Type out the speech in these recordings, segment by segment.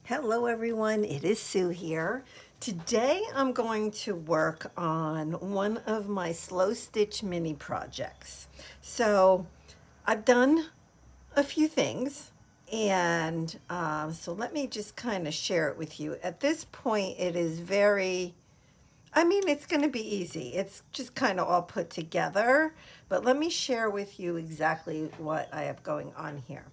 Hello everyone, it is Sue here. Today I'm going to work on one of my slow stitch mini projects. So I've done a few things and so let me just kind of share it with you. At this point it is it's going to be easy. It's just kind of all put together, but let me share with you exactly what I have going on here.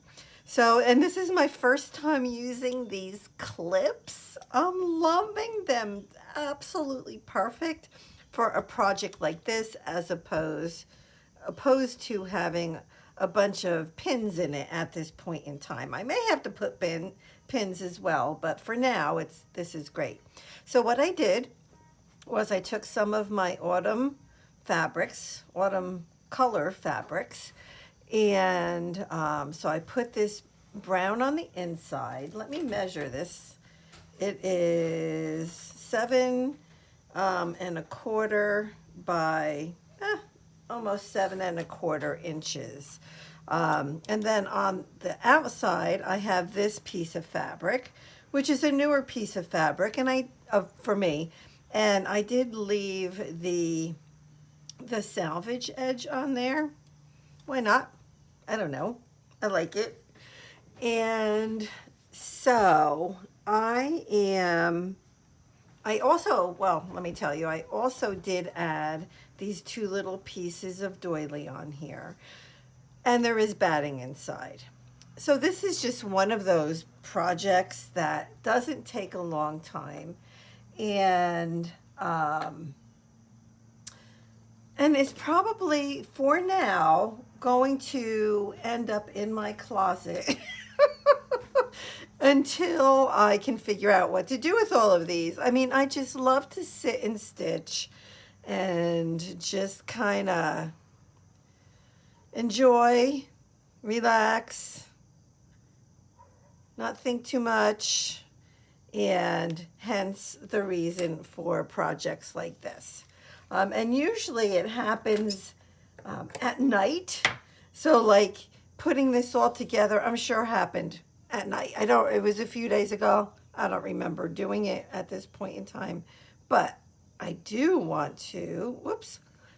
So, and this is my first time using these clips. I'm loving them. Absolutely perfect for a project like this as opposed to having a bunch of pins in it at this point in time. I may have to put pins as well, but for now this is great. So what I did was I took some of my autumn color fabrics, and so I put this brown on the inside. Let me measure this. It is 7 1/4 by almost 7 1/4 inches. And then on the outside, I have this piece of fabric, which is a newer piece of fabric, and for me, and I did leave the salvage edge on there. Why not? I don't know. I like it. And so I also, well, let me tell you, I also did add these two little pieces of doily on here. And there is batting inside. So this is just one of those projects that doesn't take a long time. And and it's probably, for now, going to end up in my closet until I can figure out what to do with all of these. I mean, I just love to sit and stitch and just kind of enjoy, relax, not think too much, and hence the reason for projects like this. And usually it happens at night. So like putting this all together, I'm sure happened at night. It was a few days ago. I don't remember doing it at this point in time, but I do want to,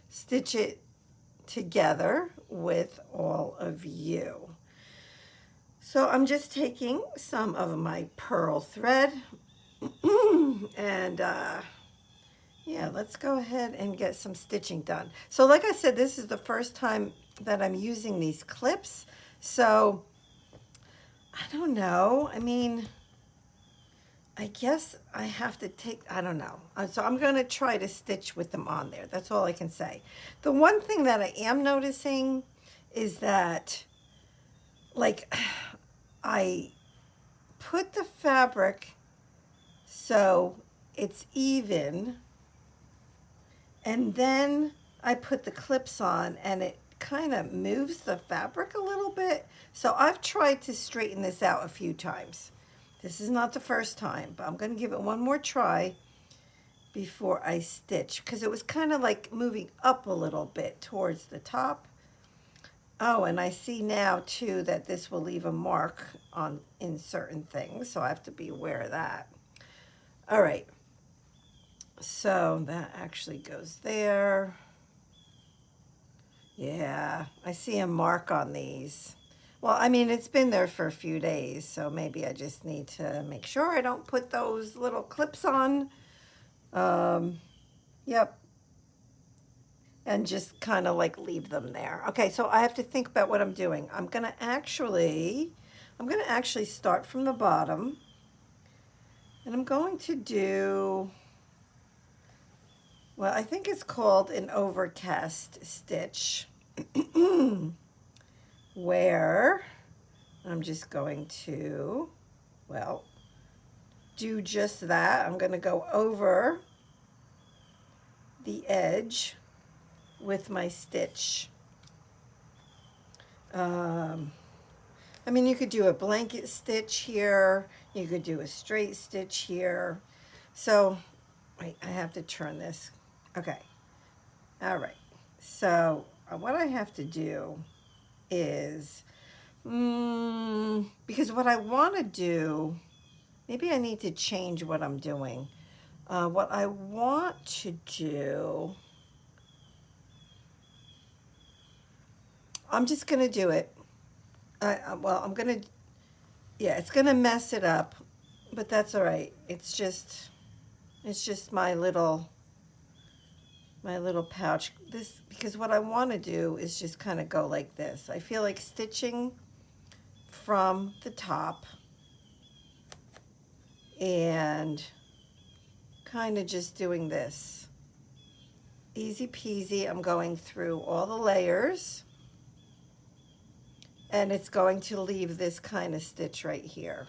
stitch it together with all of you. So I'm just taking some of my pearl thread and yeah, let's go ahead and get some stitching done. So like I said, this is the first time that I'm using these clips. So I don't know. I mean, I guess I have to I don't know. So I'm going to try to stitch with them on there. That's all I can say. The one thing that I am noticing is that, like, I put the fabric so it's even, and then I put the clips on and it kind of moves the fabric a little bit. So I've tried to straighten this out a few times. This is not the first time, but I'm going to give it one more try before I stitch, because it was kind of like moving up a little bit towards the top. Oh, and I see now too that this will leave a mark in certain things, so I have to be aware of that. All right. So that actually goes there. Yeah, I see a mark on these. Well, I mean, it's been there for a few days, so maybe I just need to make sure I don't put those little clips on. Yep. And just kind of like leave them there. Okay, so I have to think about what I'm doing. I'm gonna actually start from the bottom, and I'm going to do, well, I think it's called an overcast stitch, where I'm just going to, well, do just that. I'm going to go over the edge with my stitch. I mean, you could do a blanket stitch here. You could do a straight stitch here. So, wait, I have to turn this. Okay. All right. So, what I have to do is, because what I want to do maybe I need to change what I'm doing. What I want to do, I'm just going to do it. Well, I'm going to, yeah, it's going to mess it up, but that's all right. It's just my little pouch. This, because what I want to do is just kind of go like this. I feel like stitching from the top and kind of just doing this. Easy peasy. I'm going through all the layers, and it's going to leave this kind of stitch right here.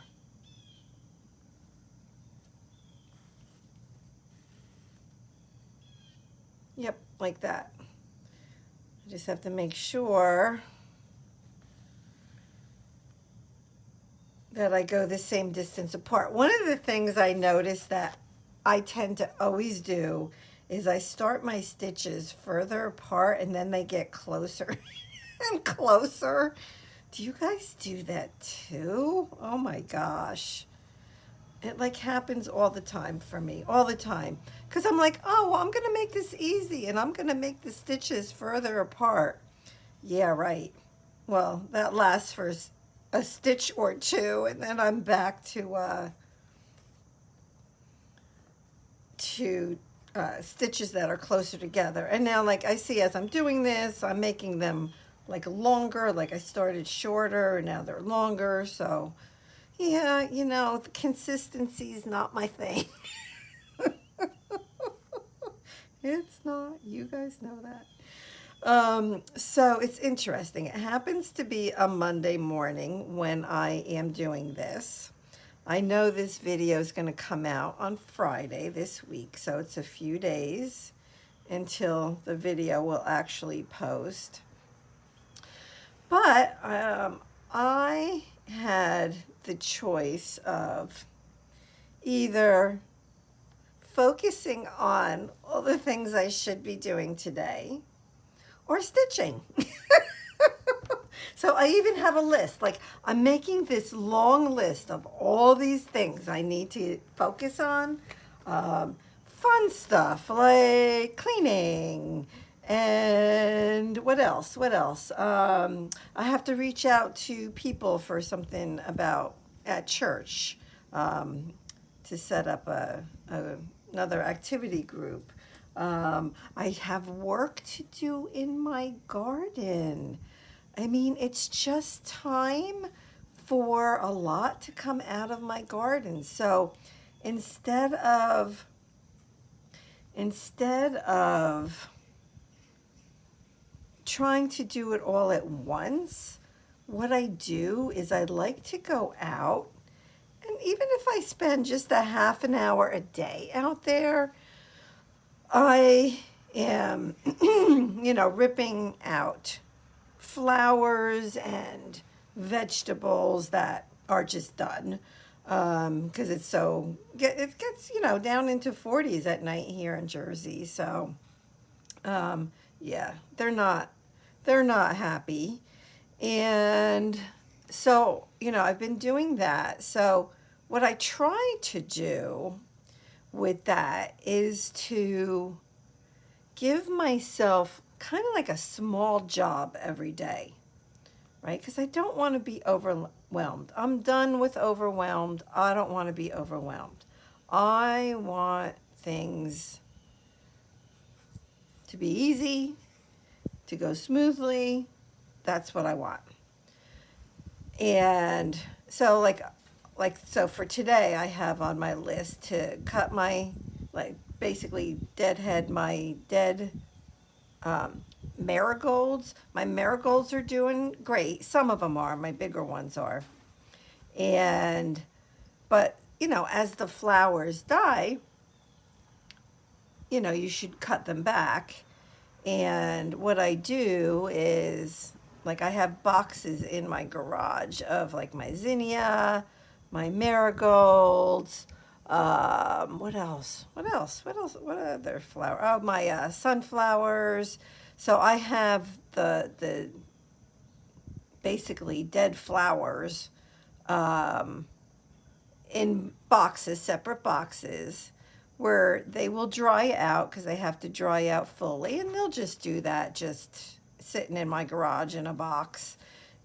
Yep, like that. I just have to make sure that I go the same distance apart. One of the things I notice that I tend to always do is I start my stitches further apart and then they get closer and closer. Do you guys do that too? Oh my gosh. It like happens all the time for me, all the time. Because I'm like, oh, well, I'm going to make this easy and I'm going to make the stitches further apart. Yeah, right. Well, that lasts for a stitch or two, and then I'm back to stitches that are closer together. And now, like I see as I'm doing this, I'm making them like longer. Like I started shorter, and now they're longer. So, yeah, you know, the consistency is not my thing. It's not. You guys know that. So it's interesting. It happens to be a Monday morning when I am doing this. I know this video is going to come out on Friday this week, so it's a few days until the video will actually post. But I had the choice of either focusing on all the things I should be doing today or stitching. So I even have a list. Like I'm making this long list of all these things I need to focus on. Fun stuff like cleaning and what else? What else? I have to reach out to people for something about at church to set up another activity group. I have work to do in my garden. I mean, it's just time for a lot to come out of my garden. So instead of trying to do it all at once, what I do is I like to go out, and even if I spend just a half an hour a day out there, I am, ripping out flowers and vegetables that are just done because it gets down into 40s at night here in Jersey. So yeah, they're not happy, and so I've been doing that. So what I try to do with that is to give myself kind of like a small job every day, right? Because I don't want to be overwhelmed. I'm done with overwhelmed. I don't want to be overwhelmed. I want things to be easy, to go smoothly. That's what I want. And so so for today I have on my list to cut basically deadhead my dead marigolds. My marigolds are doing great. Some of them are, my bigger ones are. But as the flowers die, you should cut them back. And what I do is, like, I have boxes in my garage of like my zinnia, my marigolds, what else? What other flower? Oh, my sunflowers. So I have the basically dead flowers in boxes, separate boxes, where they will dry out because they have to dry out fully, and they'll just do that, just sitting in my garage in a box.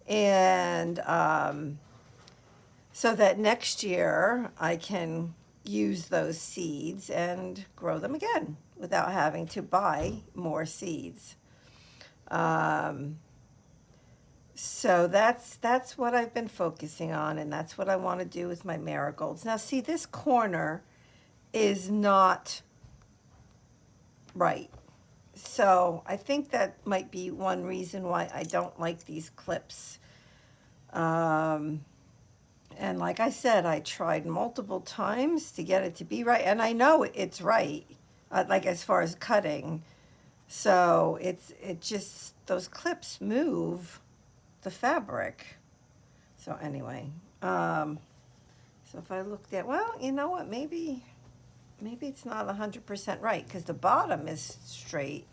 And so that next year I can use those seeds and grow them again without having to buy more seeds. So that's what I've been focusing on, and that's what I want to do with my marigolds. Now, see, this corner is not right. So I think that might be one reason why I don't like these clips. And like I said, I tried multiple times to get it to be right, and I know it's right, like as far as cutting. So it just, those clips move the fabric. So anyway, so if I looked at, well, you know what, maybe it's not 100% right because the bottom is straight.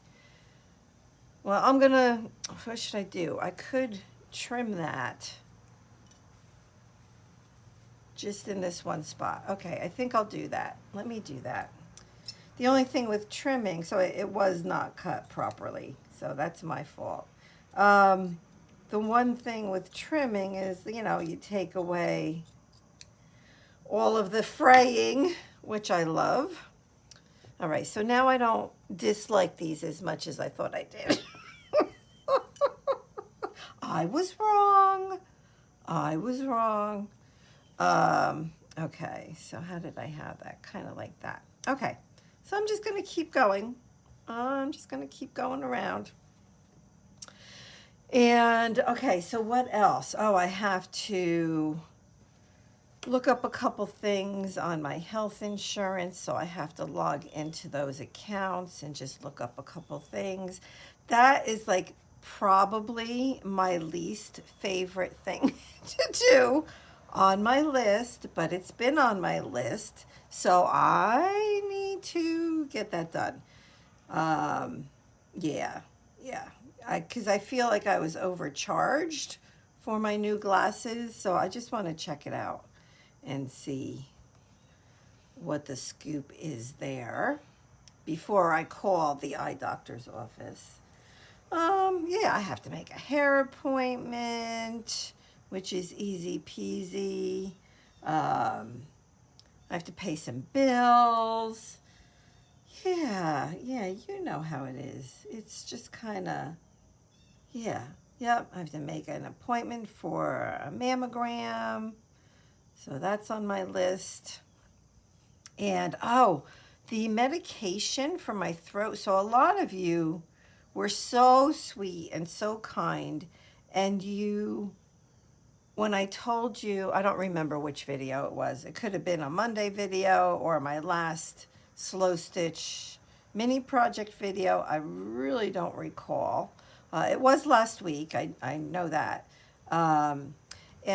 Well, I'm gonna, what should I do? I could trim that just in this one spot. Okay, I think I'll do that. Let me do that. The only thing with trimming, so it was not cut properly, so that's my fault. The one thing with trimming is, you know, you take away all of the fraying, which I love. All right, so now I don't dislike these as much as I thought I did. I was wrong. I was wrong. Okay, so how did I have that? Kind of like that. Okay, so I'm just going to keep going. I'm just going to keep going around. And, okay, so what else? Oh, I have to look up a couple things on my health insurance, so I have to log into those accounts and just look up a couple things. That is like probably my least favorite thing to do on my list, but it's been on my list, so I need to get that done. Yeah, because I feel like I was overcharged for my new glasses, so I just want to check it out and see what the scoop is there before I call the eye doctor's office. Yeah, I have to make a hair appointment, which is easy peasy. I have to pay some bills. Yeah, you know how it is. It's just kind of, yeah, yep. I have to make an appointment for a mammogram. So that's on my list. And, oh, the medication for my throat. So a lot of you were so sweet and so kind. And you, when I told you, I don't remember which video it was. It could have been a Monday video or my last slow stitch mini project video. I really don't recall. It was last week. I know that. And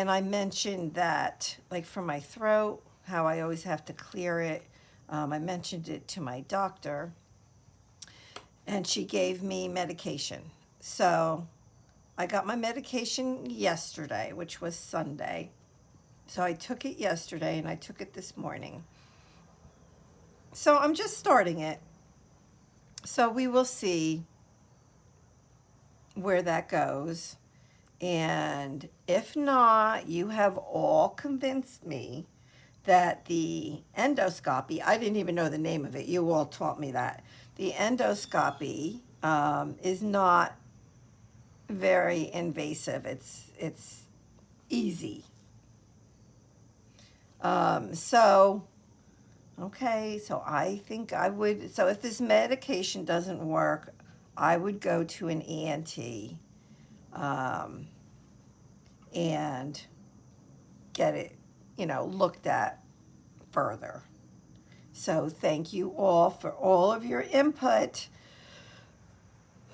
I mentioned that, like for my throat, how I always have to clear it. I mentioned it to my doctor, and she gave me medication. So I got my medication yesterday, which was Sunday. So I took it yesterday, and I took it this morning. So I'm just starting it. So we will see where that goes. And if not, you have all convinced me that the endoscopy, I didn't even know the name of it. You all taught me that. The endoscopy is not very invasive. It's easy. So, okay, so I think I would, so if this medication doesn't work, I would go to an ENT. And get it, looked at further. So thank you all for all of your input.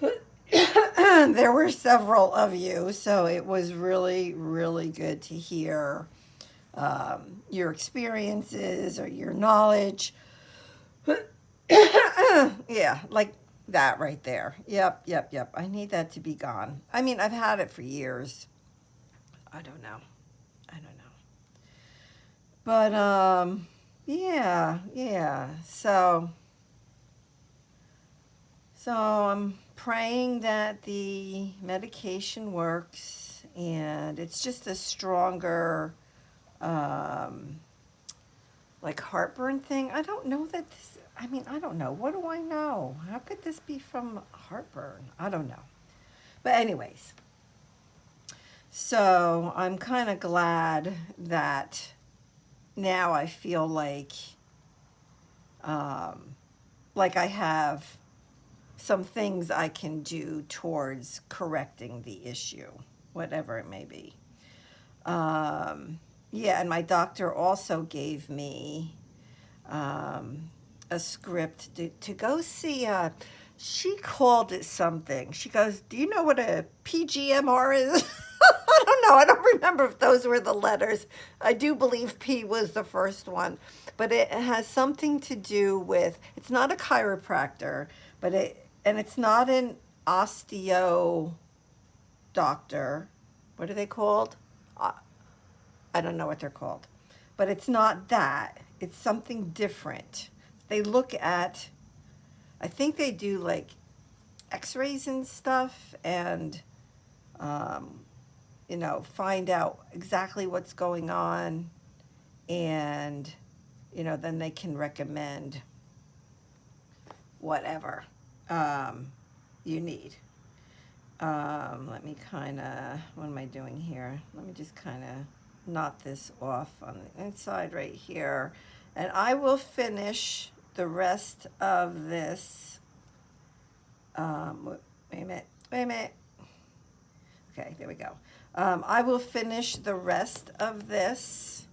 There were several of you, so it was really, really good to hear your experiences or your knowledge. Yeah, like that right there. Yep. I need that to be gone. I mean, I've had it for years. I don't know. But yeah. So I'm praying that the medication works, and it's just a stronger like heartburn thing. I don't know that this, I mean, I don't know. What do I know? How could this be from heartburn? I don't know. But anyways, so I'm kind of glad that now I feel like I have some things I can do towards correcting the issue, whatever it may be. Yeah, and my doctor also gave me a script to go see. She called it something. She goes, "Do you know what a PGMR is?" I don't know. I don't remember if those were the letters. I do believe P was the first one, but it has something to do with. It's not a chiropractor, but it's not an osteo doctor. What are they called? I don't know what they're called, but it's not that. It's something different. They look at, I think they do like x-rays and stuff, and, find out exactly what's going on, and, then they can recommend whatever you need. Let me what am I doing here? Let me just kind of knot this off on the inside right here. And I will finish the rest of this. Wait a minute. Okay, there we go. I will finish the rest of this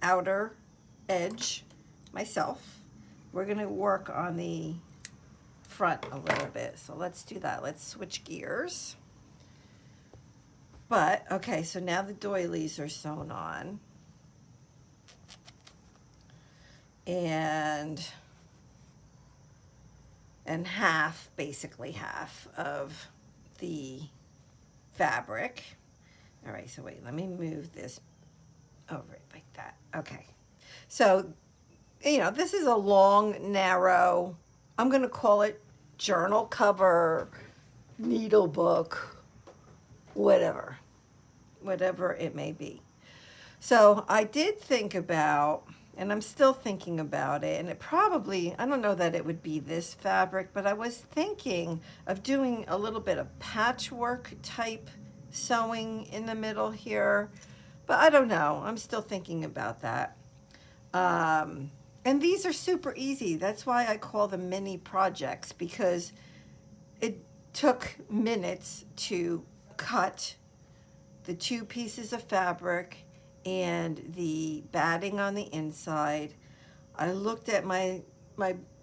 outer edge myself. We're going to work on the front a little bit. So let's do that. Let's switch gears. But, okay, so now the doilies are sewn on. And basically half of the fabric. All right, so wait, let me move this over like that. Okay. So, this is a long, narrow, I'm going to call it journal cover, needle book, whatever it may be. So I did think about, and I'm still thinking about it, and it probably, I don't know that it would be this fabric, but I was thinking of doing a little bit of patchwork type sewing in the middle here, but I don't know. I'm still thinking about that. And these are super easy. That's why I call them mini projects, because it took minutes to cut the 2 pieces of fabric and the batting on the inside. I looked at my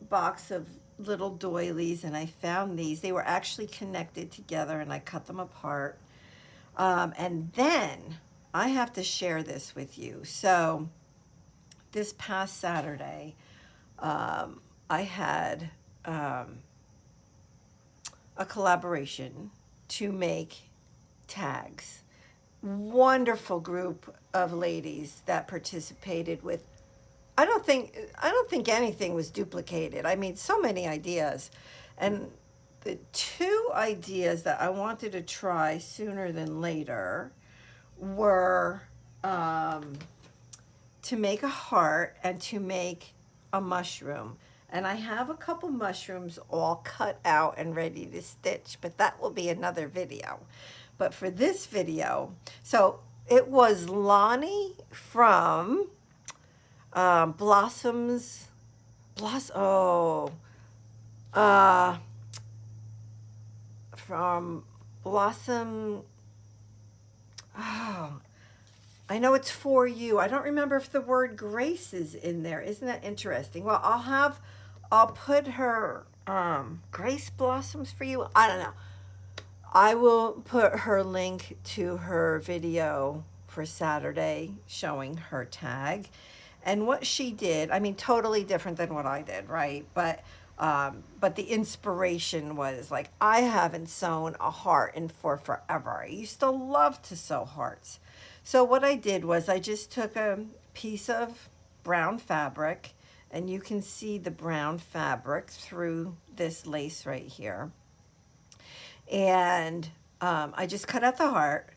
box of little doilies, and I found these. They were actually connected together, and I cut them apart. And then I have to share this with you. So this past Saturday, I had a collaboration to make tags. Wonderful group of ladies that participated with. I don't think anything was duplicated. I mean, so many ideas. And the 2 ideas that I wanted to try sooner than later were to make a heart and to make a mushroom. And I have a couple mushrooms all cut out and ready to stitch, but that will be another video. But for this video, so it was Lonnie from from Blossom, I know it's For You. I don't remember if the word grace is in there. Isn't that interesting? Well, I'll put her Grace Blossoms For You. I don't know. I will put her link to her video for Saturday showing her tag. And what she did, I mean, totally different than what I did, right? But the inspiration was like, I haven't sewn a heart in for forever. I used to love to sew hearts. So what I did was I just took a piece of brown fabric, and you can see the brown fabric through this lace right here. And I just cut out the heart.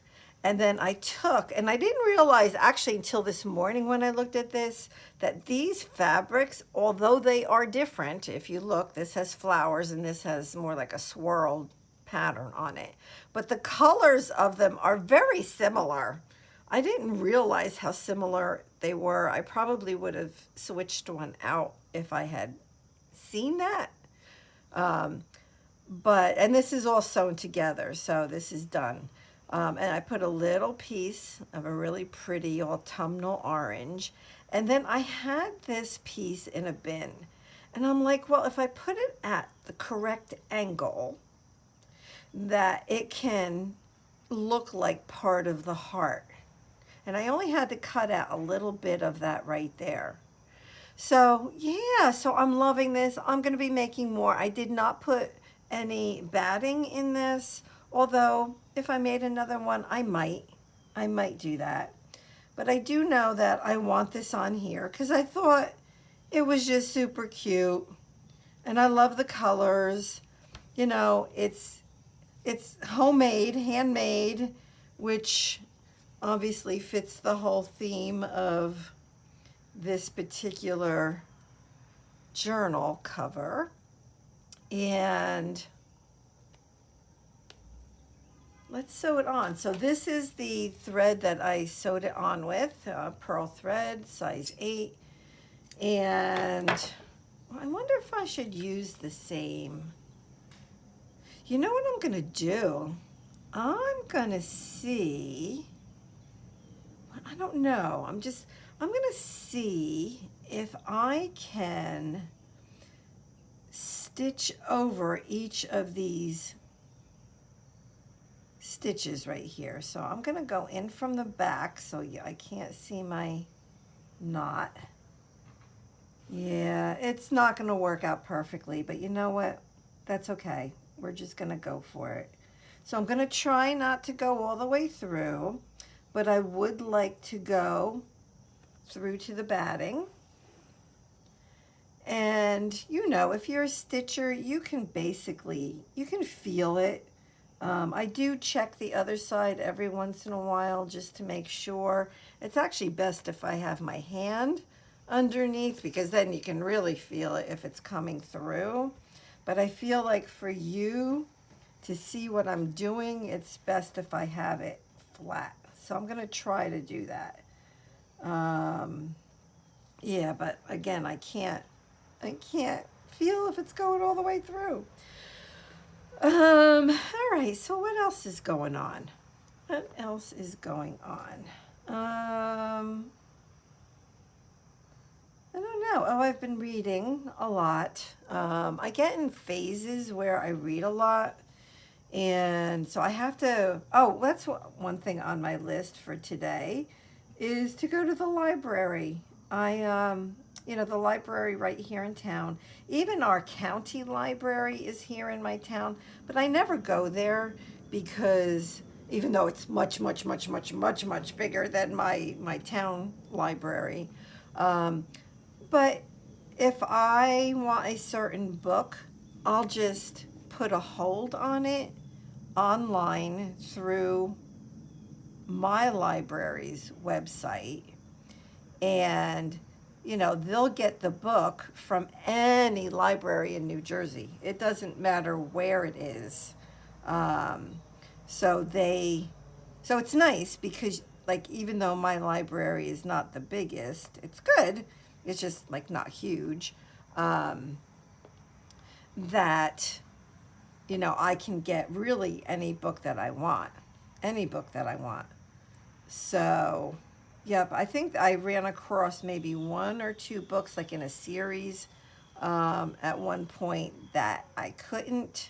And then I took, and I didn't realize actually until this morning when I looked at this, that these fabrics, although they are different, if you look, this has flowers and this has more like a swirled pattern on it. But the colors of them are very similar. I didn't realize how similar they were. I probably would have switched one out if I had seen that. And this is all sewn together, so this is done. And I put a little piece of a really pretty autumnal orange. And then I had this piece in a bin. And I'm like, well, if I put it at the correct angle, that it can look like part of the heart. And I only had to cut out a little bit of that right there. So yeah, so I'm loving this. I'm going to be making more. I did not put any batting in this, although if I made another one, I might do that. But I do know that I want this on here because I thought it was just super cute. And I love the colors. You know, it's homemade, handmade, which obviously fits the whole theme of this particular journal cover. And let's sew it on. So this is the thread that I sewed it on with, pearl thread, size 8. And I wonder if I should use the same. You know what I'm going to do? I'm going to see, I don't know, I'm going to see if I can stitch over each of these stitches right here. So I'm going to go in from the back so I can't see my knot. Yeah, it's not going to work out perfectly, but you know what? That's okay. We're just going to go for it. So I'm going to try not to go all the way through, but I would like to go through to the batting. And you know, if you're a stitcher, you can feel it. I do check the other side every once in a while just to make sure. It's actually best if I have my hand underneath because then you can really feel it if it's coming through. But I feel like for you to see what I'm doing, it's best if I have it flat. So I'm going to try to do that. Yeah, but again, I can't feel if it's going all the way through. All right, so what else is going on? What else is going on? I don't know. Oh, I've been reading a lot. I get in phases where I read a lot. And so I have to, that's one thing on my list for today is to go to the library. The library right here in town, even our county library is here in my town, but I never go there because even though it's much, much, much, much, much, much bigger than my town library, but if I want a certain book, I'll just put a hold on it online through my library's website, and they'll get the book from any library in New Jersey. It doesn't matter where it is. So it's nice because like even though my library is not the biggest, it's good. It's just like not huge. That I can get really any book that I want. So, yep, I think I ran across maybe 1 or 2 books like in a series at one point that I couldn't,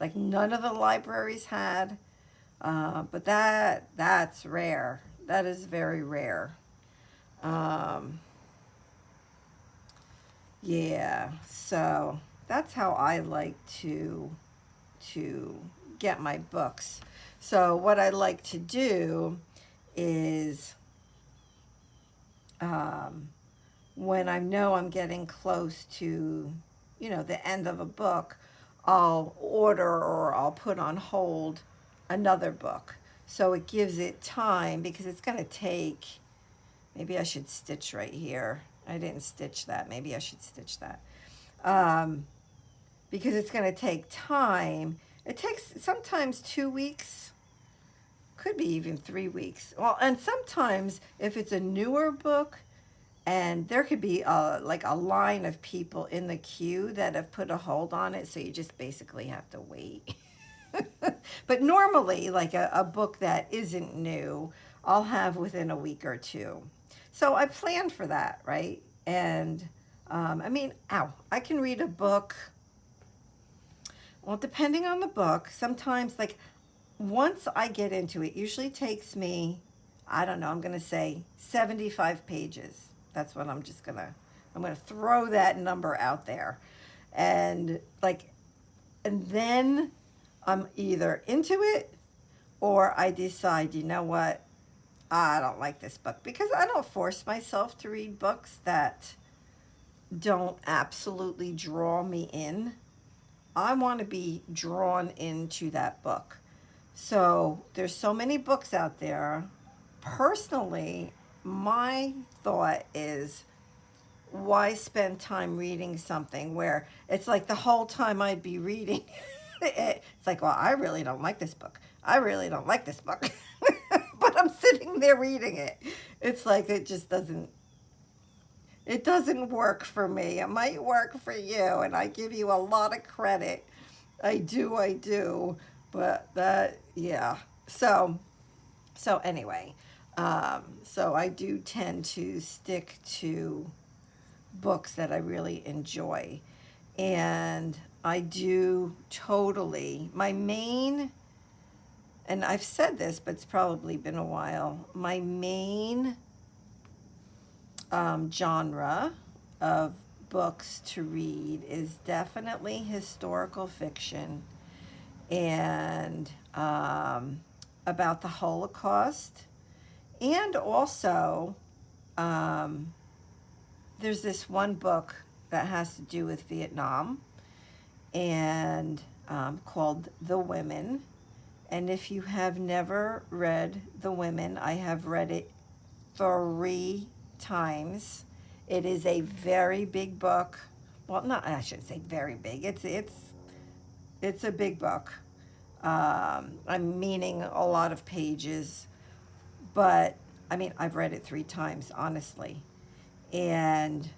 like none of the libraries had, but that's rare. That is very rare. Yeah, so that's how I like to get my books. So what I like to do is when I know I'm getting close to, the end of a book, I'll order or I'll put on hold another book. So it gives it time because it's going to take, maybe I should stitch right here. I didn't stitch that. Maybe I should stitch that. Because it's going to take time. It takes sometimes 2 weeks, could be even 3 weeks. Well, and sometimes if it's a newer book, and there could be like a line of people in the queue that have put a hold on it, so you just basically have to wait. But normally, like a book that isn't new, I'll have within a week or two. So I planned for that, right? And I can read a book. Well, depending on the book, sometimes like once I get into it, usually takes me, I don't know, I'm going to say 75 pages. That's what I'm going to throw that number out there. And then I'm either into it or I decide, you know what, I don't like this book, because I don't force myself to read books that don't absolutely draw me in. I want to be drawn into that book. So there's so many books out there. Personally, my thought is, why spend time reading something where it's like the whole time I'd be reading it's like, well, I really don't like this book. I really don't like this book. But I'm sitting there reading it. It's like it doesn't work for me. It might work for you, and I give you a lot of credit. I do. But yeah. So anyway, so I do tend to stick to books that I really enjoy. And I do totally, my main, and I've said this, but it's probably been a while, my main genre of books to read is definitely historical fiction and about the Holocaust. And also, there's this one book that has to do with Vietnam and called The Women. And if you have never read The Women, I have read it 3 times. It is a very big book. Well, not, I shouldn't say very big. It's a big book. I'm meaning a lot of pages, but I mean, I've read it 3 times, honestly. And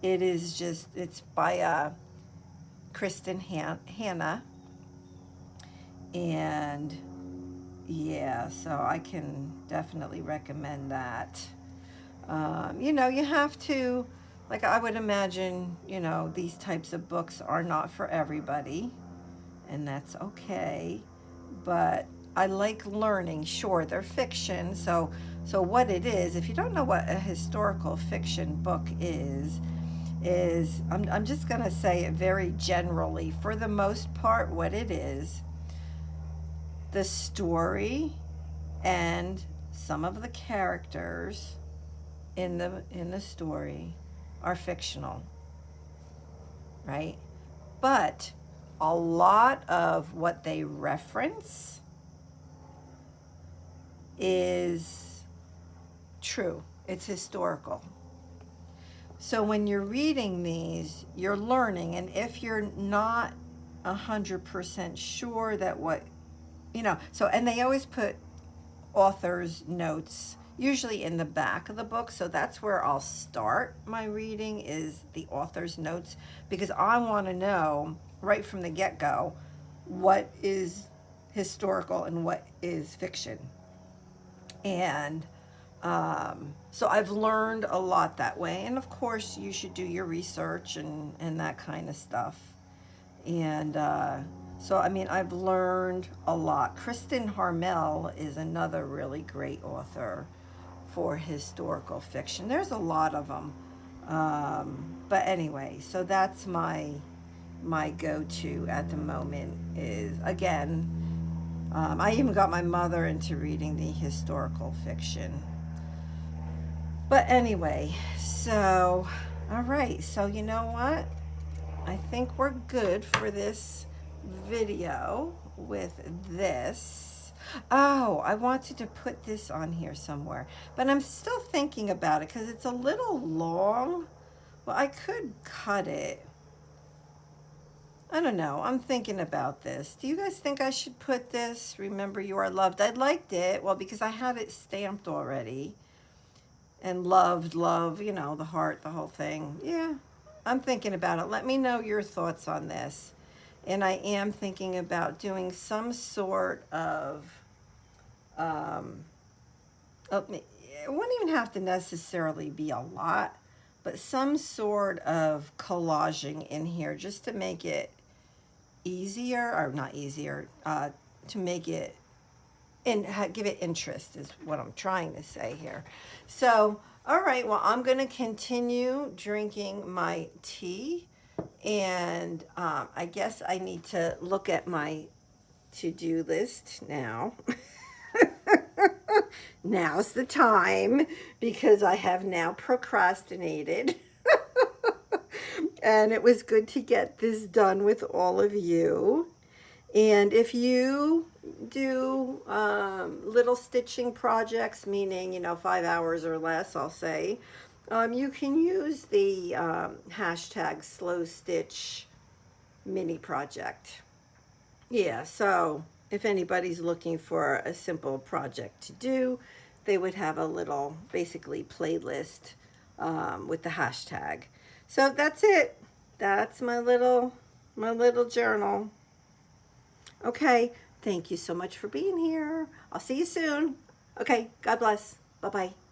it is just, it's by Kristen Hanna. And yeah, so I can definitely recommend that. You have to, like, I would imagine, these types of books are not for everybody, and that's okay. But I like learning. Sure, they're fiction, so what it is, if you don't know what a historical fiction book is I'm just going to say it very generally. For the most part, what it is, the story and some of the characters in the story are fictional, right? But a lot of what they reference is true. It's historical. So when you're reading these, you're learning, and if you're not 100% sure that and they always put author's notes usually in the back of the book, so that's where I'll start my reading, is the author's notes, because I want to know right from the get-go what is historical and what is fiction. And so I've learned a lot that way, and of course you should do your research and that kind of stuff. And so, I mean, I've learned a lot. Kristen Harmel is another really great author for historical fiction. There's a lot of them. But anyway, so that's my go-to at the moment is, again, I even got my mother into reading the historical fiction. But anyway, so, all right. So you know what? I think we're good for this video with this. Oh, I wanted to put this on here somewhere, but I'm still thinking about it because it's a little long. Well, I could cut it. I don't know. I'm thinking about this. Do you guys think I should put this? Remember you are loved. I liked it. Well, because I had it stamped already. And loved, love, you know, the heart, the whole thing. Yeah, I'm thinking about it. Let me know your thoughts on this. And I am thinking about doing some sort of, it wouldn't even have to necessarily be a lot, but some sort of collaging in here just to make it easier, or not easier, to make it and give it interest is what I'm trying to say here. So, all right, well, I'm going to continue drinking my tea, and I guess I need to look at my to-do list now. Now's the time because I have now procrastinated. And it was good to get this done with all of you. And if you do little stitching projects, meaning, 5 hours or less, I'll say, you can use the hashtag slow stitch mini project. Yeah, so if anybody's looking for a simple project to do, they would have a little, basically, playlist with the hashtag. So that's it. That's my little journal. Okay, thank you so much for being here. I'll see you soon. Okay, God bless. Bye-bye.